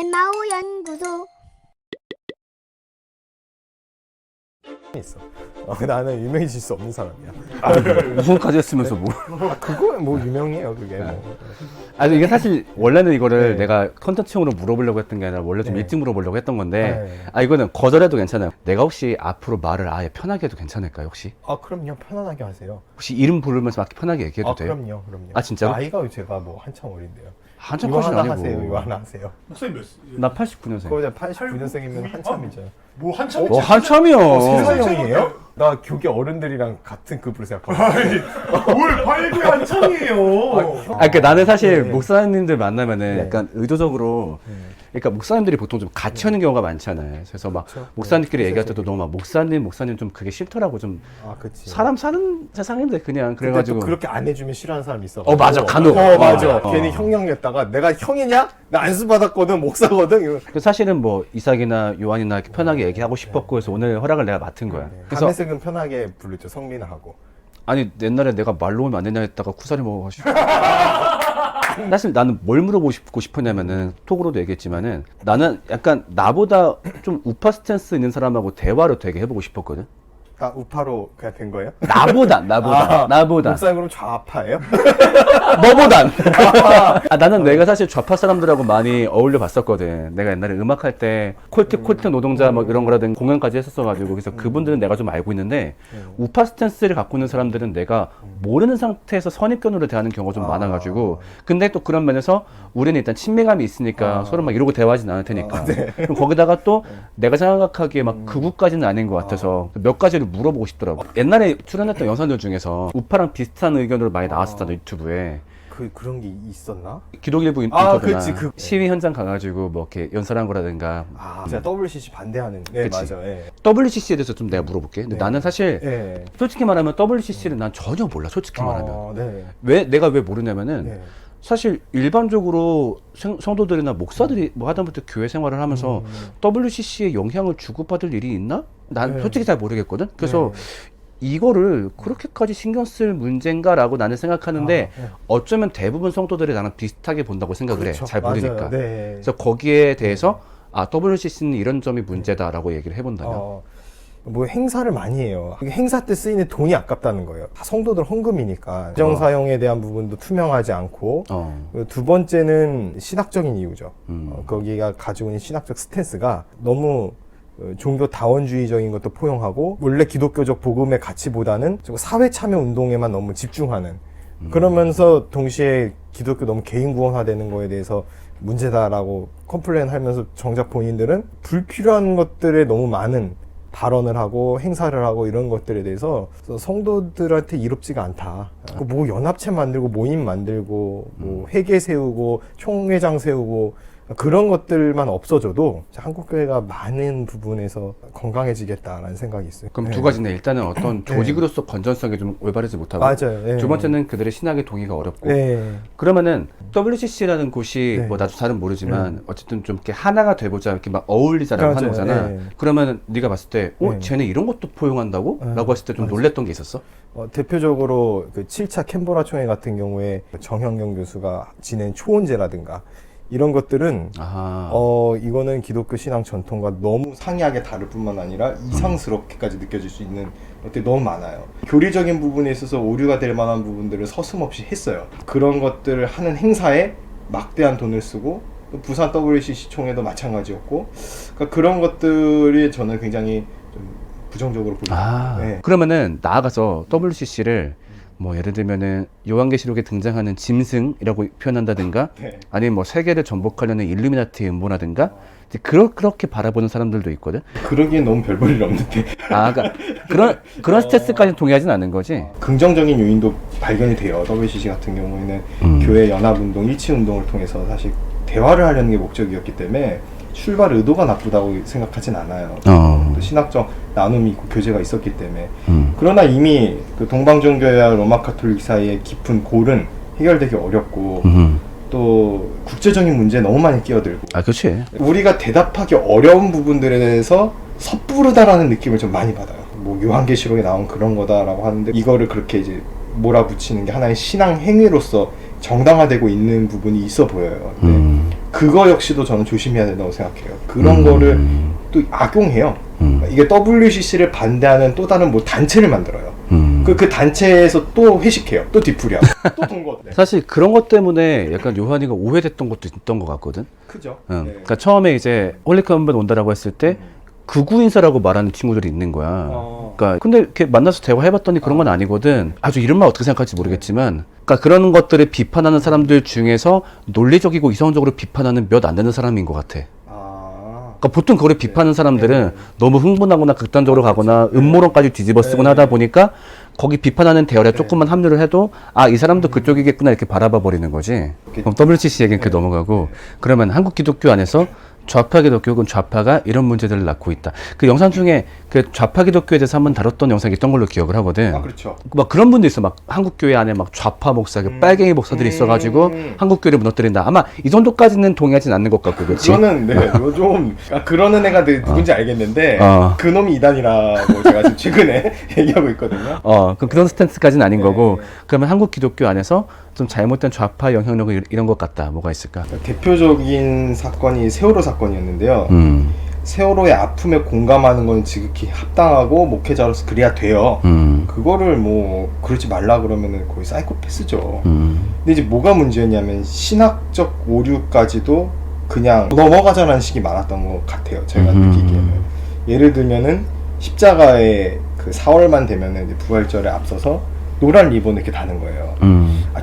엠마오 연구소. 있어. 나는 유명해질 수 없는 사람이야. 우승까지 했으면서 뭐. 그거 뭐 유명해요 그게. 뭐. 아니 이게 사실 원래는 이거를 네. 내가 컨텐츠용으로 물어보려고 했던 게 아니라 원래 좀 네. 일찍 물어보려고 했던 건데 네. 아 이거는 거절해도 괜찮아요. 내가 혹시 앞으로 말을 아예 편하게 해도 괜찮을까요 혹시? 아 그럼요, 편안하게 하세요. 혹시 이름 부르면서 막 편하게 얘기해도 아 돼요? 그럼요. 아, 진짜로? 나이가 제가 뭐 한참 어린데요. 한참 이거 컷이 하나 아니고. 하세요. 이거 하나 하세요. 목소리 몇? 나 89년생. 그거 89년생이면 한참이죠. 뭐 한참? 한참이요. 세살 형이에요? 나 교계 어른들이랑 같은 급으로 생각하고. 뭘 89에 한참이에요. 그러니까 나는 사실 네. 목사님들 만나면은 네. 약간 의도적으로 그러니까 목사님들이 보통 좀 같이 하는 경우가 많잖아요. 그래서 막 그렇죠. 목사님끼리 네. 얘기할 때도 너무 막 목사님 좀 그게 싫더라고. 좀 아 그치. 사람 사는 세상인데 그냥 근데 그래가지고 또 그렇게 안 해주면 싫어하는 사람이 있어. 맞아, 간혹. 맞아. 어. 괜히 형령냈다가 내가 형이냐? 나 안수 받았거든, 목사거든. 이거. 그 사실은 뭐 이삭이나 요한이나 이렇게 편하게 얘기하고 싶었고 해서 오늘 허락을 내가 맡은 거야. 그래서 감회색은 편하게 부르죠, 성민아하고. 아니 옛날에 내가 말로 오면 안 되냐 했다가 쿠사리 먹어가지고 사실 나는 뭘 물어보고 싶었냐면은 톡으로도 얘기했지만은 나는 약간 나보다 좀 우파 스탠스 있는 사람하고 대화를 되게 해보고 싶었거든. 아, 우파로 그냥 된 거예요? 나보다 목사님 그럼 좌파예요? 너보단 나는 내가 사실 좌파 사람들하고 많이 어울려 봤었거든. 내가 옛날에 음악할 때 콜트 노동자 뭐 이런 거라든 공연까지 했었어가지고 그래서 그분들은 내가 좀 알고 있는데 우파 스탠스를 갖고 있는 사람들은 내가 모르는 상태에서 선입견으로 대하는 경우가 좀 많아가지고 근데 또 그런 면에서 우리는 일단 친밀감이 있으니까 서로 막 이러고 대화하진 않을 테니까 그럼 거기다가 또 내가 생각하기에 막 극우까지는 아닌 것 같아서 몇 가지를 물어보고 싶더라고. 옛날에 출연했던 영상들 중에서 우파랑 비슷한 의견으로 많이 나왔었잖아 유튜브에. 그런 게 있었나? 기독일보 인터뷰나 그치, 시위 현장 가가지고 뭐 이렇게 연설한 거라든가. 제가 WCC 반대하는. 네, 그치. 맞아. 예. WCC에 대해서 좀 내가 물어볼게. 근데 네. 나는 사실 예. 솔직히 말하면 WCC를 난 전혀 몰라. 솔직히 말하면. 네. 내가 왜 모르냐면은 네. 사실 일반적으로 성도들이나 목사들이 뭐 하다못해 교회 생활을 하면서 WCC에 영향을 주고받을 일이 있나? 난 네. 솔직히 잘 모르겠거든. 그래서 이거를 그렇게까지 신경 쓸 문제인가라고 나는 생각하는데 네. 어쩌면 대부분 성도들이 나랑 비슷하게 본다고 생각을 그렇죠. 해. 잘 모르니까. 맞아요. 네. 그래서 거기에 대해서 WCC는 이런 점이 문제다라고 얘기를 해본다면. 뭐 행사를 많이 해요. 행사 때 쓰이는 돈이 아깝다는 거예요. 다 성도들 헌금이니까 재정 사용에 대한 부분도 투명하지 않고 두 번째는 신학적인 이유죠. 거기가 가지고 있는 신학적 스탠스가 너무 종교 다원주의적인 것도 포용하고 원래 기독교적 복음의 가치보다는 사회 참여 운동에만 너무 집중하는 그러면서 동시에 기독교 너무 개인 구원화되는 거에 대해서 문제다라고 컴플레인 하면서 정작 본인들은 불필요한 것들에 너무 많은 발언을 하고 행사를 하고 이런 것들에 대해서 성도들한테 이롭지가 않다. 뭐 연합체 만들고 모임 만들고 뭐 회계 세우고 총회장 세우고 그런 것들만 없어져도 한국교회가 많은 부분에서 건강해지겠다라는 생각이 있어요. 그럼 두 가지네. 일단은 어떤 조직으로서 건전성이 좀 올바르지 못하고 맞아요. 네. 두 번째는 그들의 신학의 동의가 어렵고 네. 그러면은 WCC라는 곳이 네. 뭐 나도 잘은 모르지만 어쨌든 좀 이렇게 하나가 돼보자 이렇게 막 어울리자라고 하는 맞아요. 거잖아. 네. 그러면 네가 봤을 때 네. 쟤네 이런 것도 포용한다고? 라고 했을 때 좀 놀랬던 게 있었어? 대표적으로 그 7차 캔버라 총회 같은 경우에 정형경 교수가 지낸 초원제라든가 이런 것들은 이거는 기독교 신앙 전통과 너무 상이하게 다를 뿐만 아니라 이상스럽게까지 느껴질 수 있는 것들이 너무 많아요. 교리적인 부분에 있어서 오류가 될 만한 부분들을 서슴없이 했어요. 그런 것들을 하는 행사에 막대한 돈을 쓰고 또 부산 WCC 총회도 마찬가지였고 그러니까 그런 것들이 저는 굉장히 좀 부정적으로 보입니다. 네. 그러면은 나아가서 WCC를 뭐 예를 들면은 요한계시록에 등장하는 짐승이라고 표현한다든가 네. 아니면 뭐 세계를 전복하려는 일루미나티의 음모라든가 이제 그렇게 바라보는 사람들도 있거든. 그러기엔 너무 별 볼 일 없는데 그러니까 그런 스탠스까지 동의하진 않는 거지. 긍정적인 요인도 발견이 돼요. WCC 같은 경우에는 교회 연합운동, 일치운동을 통해서 사실 대화를 하려는 게 목적이었기 때문에 출발 의도가 나쁘다고 생각하진 않아요. 또 신학적 나눔이 있고 교제가 있었기 때문에 그러나 이미 그 동방종교회와 로마카톨릭 사이의 깊은 골은 해결되기 어렵고 또 국제적인 문제에 너무 많이 끼어들고 그렇지. 우리가 대답하기 어려운 부분들에 대해서 섣부르다라는 느낌을 좀 많이 받아요. 뭐 요한계시록에 나온 그런 거다라고 하는데 이거를 그렇게 이제 몰아붙이는 게 하나의 신앙 행위로서 정당화되고 있는 부분이 있어 보여요. 근데 그거 역시도 저는 조심해야 된다고 생각해요. 그런 거를 또 악용해요. 이게 WCC를 반대하는 또 다른 뭐 단체를 만들어요. 그 단체에서 또 회식해요. 또 뒤풀이하고 또 동거. 네. 사실 그런 것 때문에 약간 요한이가 오해됐던 것도 있던 것 같거든. 크죠. 응. 네. 그러니까 처음에 이제 홀리컴뱃 온다라고 했을 때 극우 인사라고 말하는 친구들이 있는 거야. 그러니까 근데 이렇게 만나서 대화해봤더니 그런 건 아니거든. 아주 이런 말 어떻게 생각할지 모르겠지만, 그러니까 그런 것들을 비판하는 사람들 중에서 논리적이고 이성적으로 비판하는 몇 안 되는 사람인 것 같아. 그러니까 보통 그걸 비판하는 사람들은 너무 흥분하거나 극단적으로 가거나 음모론까지 뒤집어 쓰거나 하다 보니까 거기 비판하는 대열에 조금만 합류를 해도 이 사람도 그쪽이겠구나 이렇게 바라봐 버리는 거지. 그럼 WCC 얘기는 그 넘어가고, 그러면 한국 기독교 안에서 좌파 기독교 혹은 좌파가 이런 문제들을 낳고 있다. 그 영상 중에 그 좌파 기독교에 대해서 한번 다뤘던 영상이 있던 걸로 기억을 하거든. 그렇죠. 막 그런 분도 있어. 막 한국 교회 안에 막 좌파 목사, 빨갱이 목사들이 있어가지고 한국 교회를 무너뜨린다. 아마 이 정도까지는 동의하진 않는 것 같고, 그렇지? 그거는 그거 좀 그러는 애가 누군지 알겠는데 그놈이 이단이라고 제가 지금 최근에 얘기하고 있거든요. 그런 스탠스까지는 아닌 거고. 그러면 한국 기독교 안에서 좀 잘못된 좌파 영향력을 이런 것 같다. 뭐가 있을까? 대표적인 사건이 세월호 사건이었는데요. 세월호의 아픔에 공감하는 건 지극히 합당하고 목회자로서 그래야 돼요. 그거를 뭐 그러지 말라 그러면은 거의 사이코패스죠. 근데 이제 뭐가 문제였냐면 신학적 오류까지도 그냥 넘어가자라는 식이 많았던 것 같아요. 제가 느끼기에는. 예를 들면은 십자가에 그 4월만 되면은 이제 부활절에 앞서서 노란 리본을 이렇게 다는 거예요.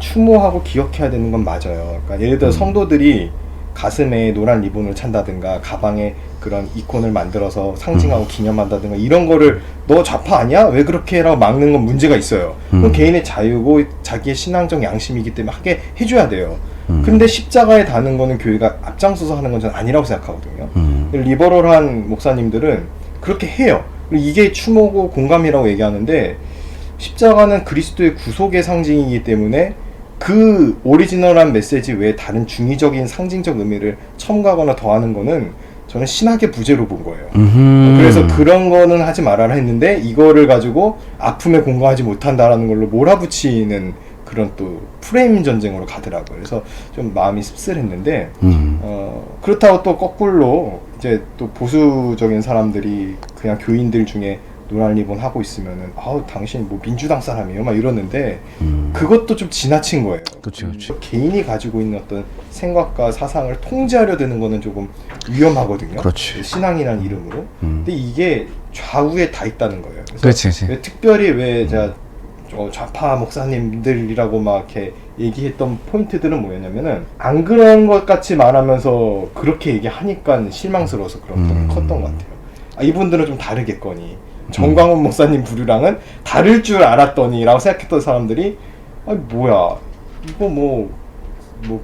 추모하고 기억해야 되는 건 맞아요. 그러니까 예를 들어 성도들이 가슴에 노란 리본을 찬다든가 가방에 그런 이콘을 만들어서 상징하고 기념한다든가 이런 거를 너 좌파 아니야? 왜 그렇게 해라고 막는 건 문제가 있어요. 그건 개인의 자유고 자기의 신앙적 양심이기 때문에 하게 해줘야 돼요. 근데 십자가에 다는 거는 교회가 앞장서서 하는 건 저는 아니라고 생각하거든요. 리버럴한 목사님들은 그렇게 해요. 이게 추모고 공감이라고 얘기하는데 십자가는 그리스도의 구속의 상징이기 때문에 그 오리지널한 메시지 외에 다른 중의적인 상징적 의미를 첨가하거나 더하는 거는 저는 신학의 부재로 본 거예요. 그래서 그런 거는 하지 말아라 했는데 이거를 가지고 아픔에 공감하지 못한다라는 걸로 몰아붙이는 그런 또 프레임 전쟁으로 가더라고요. 그래서 좀 마음이 씁쓸했는데 그렇다고 또 거꾸로 이제 또 보수적인 사람들이 그냥 교인들 중에 노란 리본 하고 있으면은 당신 뭐 민주당 사람이에요 막 이러는데 그것도 좀 지나친 거예요. 그렇죠. 개인이 가지고 있는 어떤 생각과 사상을 통제하려 드는 거는 조금 위험하거든요. 그렇지. 신앙이라는 이름으로. 근데 이게 좌우에 다 있다는 거예요. 그래서 그렇지. 왜 특별히 왜 제가 좌파 목사님들이라고 막 이렇게 얘기했던 포인트들은 뭐였냐면은 안 그런 것 같이 말하면서 그렇게 얘기하니까 실망스러워서 그런 게 컸던 것 같아요. 이분들은 좀 다르겠거니. 정광훈 목사님 부류랑은 다를 줄 알았더니 라고 생각했던 사람들이 뭐야 이거 뭐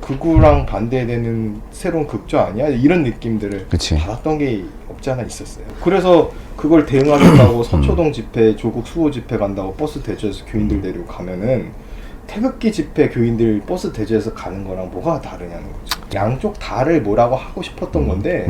극우랑 반대되는 새로운 극좌 아니야? 이런 느낌들을 받았던 게 없지 않아 있었어요. 그래서 그걸 대응하겠다고 서초동 집회, 조국 수호 집회 간다고 버스 대절해서 교인들 데리고 가면은 태극기 집회 교인들 버스 대절해서 가는 거랑 뭐가 다르냐는 거죠. 양쪽 다를 뭐라고 하고 싶었던 건데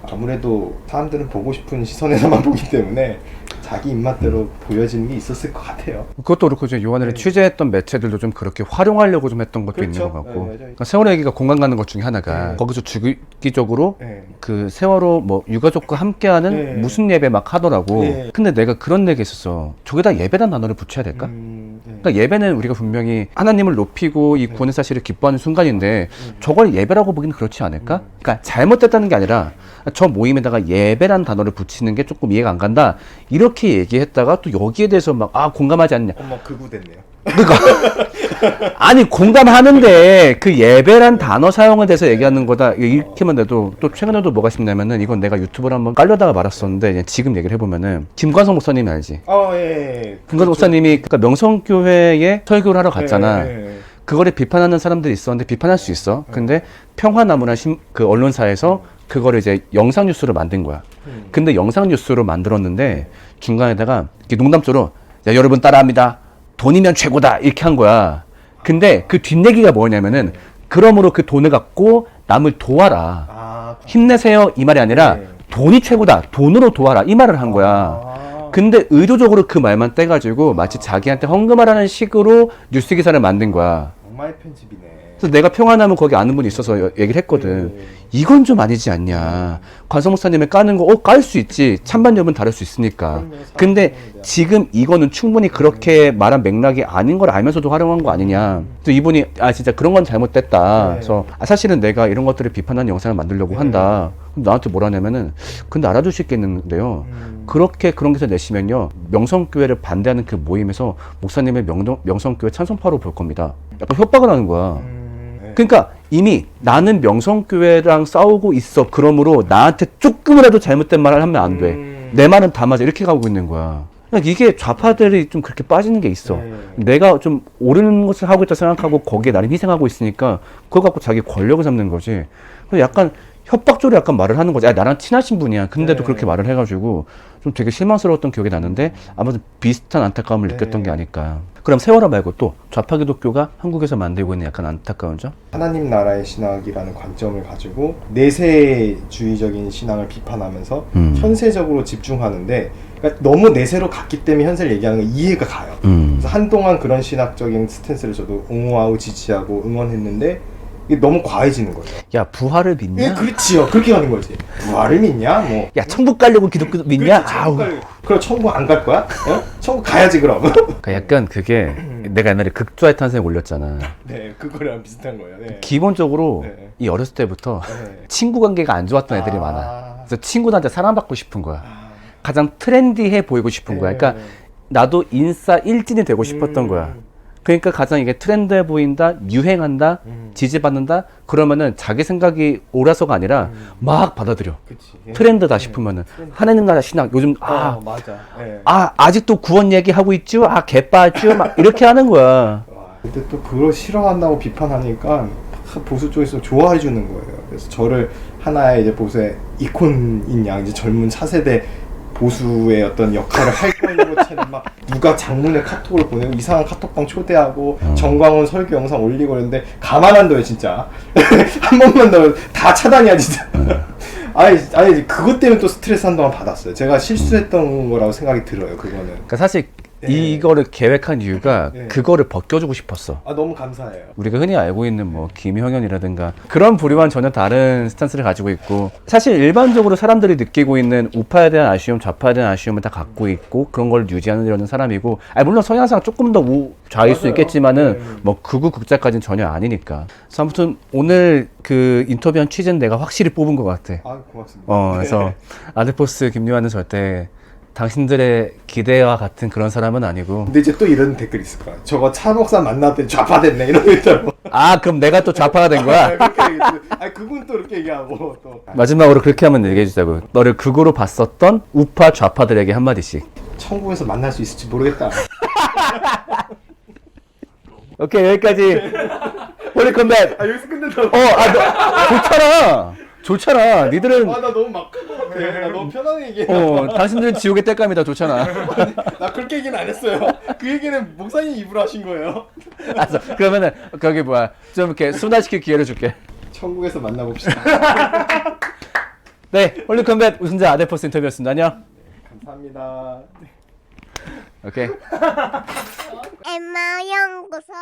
아무래도 사람들은 보고 싶은 시선에서만 보기 때문에 자기 입맛대로 보여지는 게 있었을 것 같아요. 그것도 그렇고 이제 요한을 취재했던 매체들도 좀 그렇게 활용하려고 좀 했던 것도 있는 것 같고. 그러니까 세월호 얘기가 공감 가는 것 중에 하나가 거기서 주기적으로 그 세월호 뭐 유가족과 함께하는 무슨 예배 막 하더라고. 근데 내가 그런 얘기 했었어. 저기다 예배란 단어를 붙여야 될까? 그러니까 예배는 우리가 분명히 하나님을 높이고 이 구원의 사실을 기뻐하는 순간인데 저걸 예배라고 보기는 그렇지 않을까? 그러니까 잘못됐다는 게 아니라 저 모임에다가 예배란 단어를 붙이는 게 조금 이해가 안 간다. 이렇게 얘기했다가 또 여기에 대해서 막 공감하지 않냐. 극우 됐네요. 그러니까 아니 공감하는데 그 예배란 단어 사용에 대해서 얘기하는 거다 이렇게만 돼도 또 최근에도 뭐가 싶냐면은 이건 내가 유튜브를 한번 깔려다가 말았었는데 이제 지금 얘기를 해보면은 김관성 목사님 알지? 김관성 목사님이 그러니까 명성교회에 설교를 하러 갔잖아. 그거를 비판하는 사람들이 있었는데 비판할 수 있어. 근데 평화나무나 그 언론사에서 그거를 이제 영상 뉴스로 만든 거야. 근데 영상 뉴스로 만들었는데 중간에다가 이렇게 농담조로 야 여러분 따라합니다. 돈이면 최고다 이렇게 한 거야. 근데 그 뒷얘기가 뭐냐면은 그러므로 그 돈을 갖고 남을 도와라. 힘내세요 이 말이 아니라 돈이 최고다. 돈으로 도와라 이 말을 한 거야. 근데 의도적으로 그 말만 떼가지고 마치 자기한테 헌금하라는 식으로 뉴스 기사를 만든 거야. 악마의 편집이네. 그래서 내가 평안하면 거기 아는 분이 있어서 얘기를 했거든. 이건 좀 아니지 않냐. 관성 목사님의 까는 거, 깔 수 있지. 찬반 여부는 다를 수 있으니까. 근데 지금 이거는 충분히 그렇게 말한 맥락이 아닌 걸 알면서도 활용한 거 아니냐. 또 이분이, 진짜 그런 건 잘못됐다. 그래서, 사실은 내가 이런 것들을 비판하는 영상을 만들려고 한다. 그럼 나한테 뭐라냐면은, 근데 알아줄 수 있겠는데요. 그렇게 그런 게서 내시면요. 명성교회를 반대하는 그 모임에서 목사님의 명성교회 찬송파로 볼 겁니다. 약간 협박을 하는 거야. 그러니까 이미 나는 명성교회랑 싸우고 있어. 그러므로 나한테 조금이라도 잘못된 말을 하면 안 돼. 내 말은 다 맞아. 이렇게 가고 있는 거야. 그러니까 이게 좌파들이 좀 그렇게 빠지는 게 있어. 내가 좀 옳은 것을 하고 있다 생각하고 거기에 나름 희생하고 있으니까 그거 갖고 자기 권력을 잡는 거지. 그래서 약간 협박조로 약간 말을 하는 거지. 나랑 친하신 분이야. 근데도 그렇게 말을 해가지고 좀 되게 실망스러웠던 기억이 나는데 아무튼 비슷한 안타까움을 느꼈던 게 아닐까. 그럼 세월호 말고 또 좌파 기독교가 한국에서 만들고 있는 약간 안타까운 점? 하나님 나라의 신학이라는 관점을 가지고 내세주의적인 신앙을 비판하면서 현세적으로 집중하는데, 그러니까 너무 내세로 갔기 때문에 현세를 얘기하는 건 이해가 가요. 그래서 한동안 그런 신학적인 스탠스를 저도 옹호하고 지지하고 응원했는데 이게 너무 과해지는 거예요. 야, 부활을 믿냐? 그렇지요. 그렇게 가는 거지. 부활을 믿냐? 뭐. 야, 천국 가려고 기독교 믿냐? 아우. 그럼 천국 안 갈 거야? 천국 가야지 그럼. 그러니까 약간 그게 내가 옛날에 극좌의 탄생 올렸잖아. 네, 그거랑 비슷한 거예요. 네. 기본적으로 네. 이 어렸을 때부터 네. 친구 관계가 안 좋았던 애들이 많아. 그래서 친구들한테 사랑받고 싶은 거야. 가장 트렌디해 보이고 싶은 거야. 그러니까 나도 인싸 일진이 되고 싶었던 거야. 그러니까 가장 이게 트렌드해 보인다, 유행한다, 지지받는다, 그러면은 자기 생각이 옳아서가 아니라 막 받아들여. 그치. 트렌드다 싶으면은 하나님 나라 신학 요즘 맞아. 네. 아직도 구원 얘기하고 있죠? 개빠죠? 막 이렇게 하는 거야. 근데 또 그걸 싫어한다고 비판하니까 보수 쪽에서 좋아해 주는 거예요. 그래서 저를 하나의 이제 보수의 이콘인 양, 이제 젊은 차세대 보수의 어떤 역할을 할 거는 것처럼 막 누가 장문의 카톡을 보내고 이상한 카톡방 초대하고 정광훈 설교 영상 올리고 그러는데 가만 안 둬요 진짜. 한 번만 더 다 차단이야 진짜. 아니 그것 때문에 또 스트레스 한동안 받았어요. 제가 실수했던 거라고 생각이 들어요. 그거는. 그러니까 사실 네. 이거를 계획한 이유가 네. 그거를 벗겨주고 싶었어. 너무 감사해요. 우리가 흔히 알고 있는 뭐 김형현이라든가 그런 부류와는 전혀 다른 스탠스를 가지고 있고, 사실 일반적으로 사람들이 느끼고 있는 우파에 대한 아쉬움, 좌파에 대한 아쉬움을 다 갖고 있고 그런 걸 유지하려는 사람이고, 물론 성향상 조금 더 좌일 수 있겠지만은 뭐 극우 극자까지는 전혀 아니니까. 그래서 아무튼 오늘 그 인터뷰한 취재는 내가 확실히 뽑은 것 같아. 고맙습니다. 그래서 아드포스 김요한은 절대 당신들의 기대와 같은 그런 사람은 아니고. 근데 이제 또 이런 댓글이 있을 거야. 저거 차 목사 만났더니 좌파 됐네 이런 거 있더라고. 그럼 내가 또 좌파가 된 거야? 그렇게 얘기했지. 그분 또 이렇게 얘기하고 또. 마지막으로 그렇게 한번 얘기해 주자고. 너를 극으로 봤었던 우파 좌파들에게 한마디씩. 천국에서 만날 수 있을지 모르겠다. 오케이, 여기까지. 홀리컴뱃. 여기서 끝낸다고. 좋잖아. 니들은 나 너무 막 큰 거 같아. 나 너무 편하게 얘기해. 당신들은 지옥의 땔감이다. 좋잖아. 나 그렇게 얘기는 안 했어요. 그 얘기는 목사님 입으로 하신 거예요. 알았어. 그러면은 거기 좀 이렇게 순화시킬 기회를 줄게. 천국에서 만나봅시다. 네, 홀리컴뱃 우승자 아데포스 인터뷰였습니다. 안녕. 감사합니다. 오케이. 엠마 연구소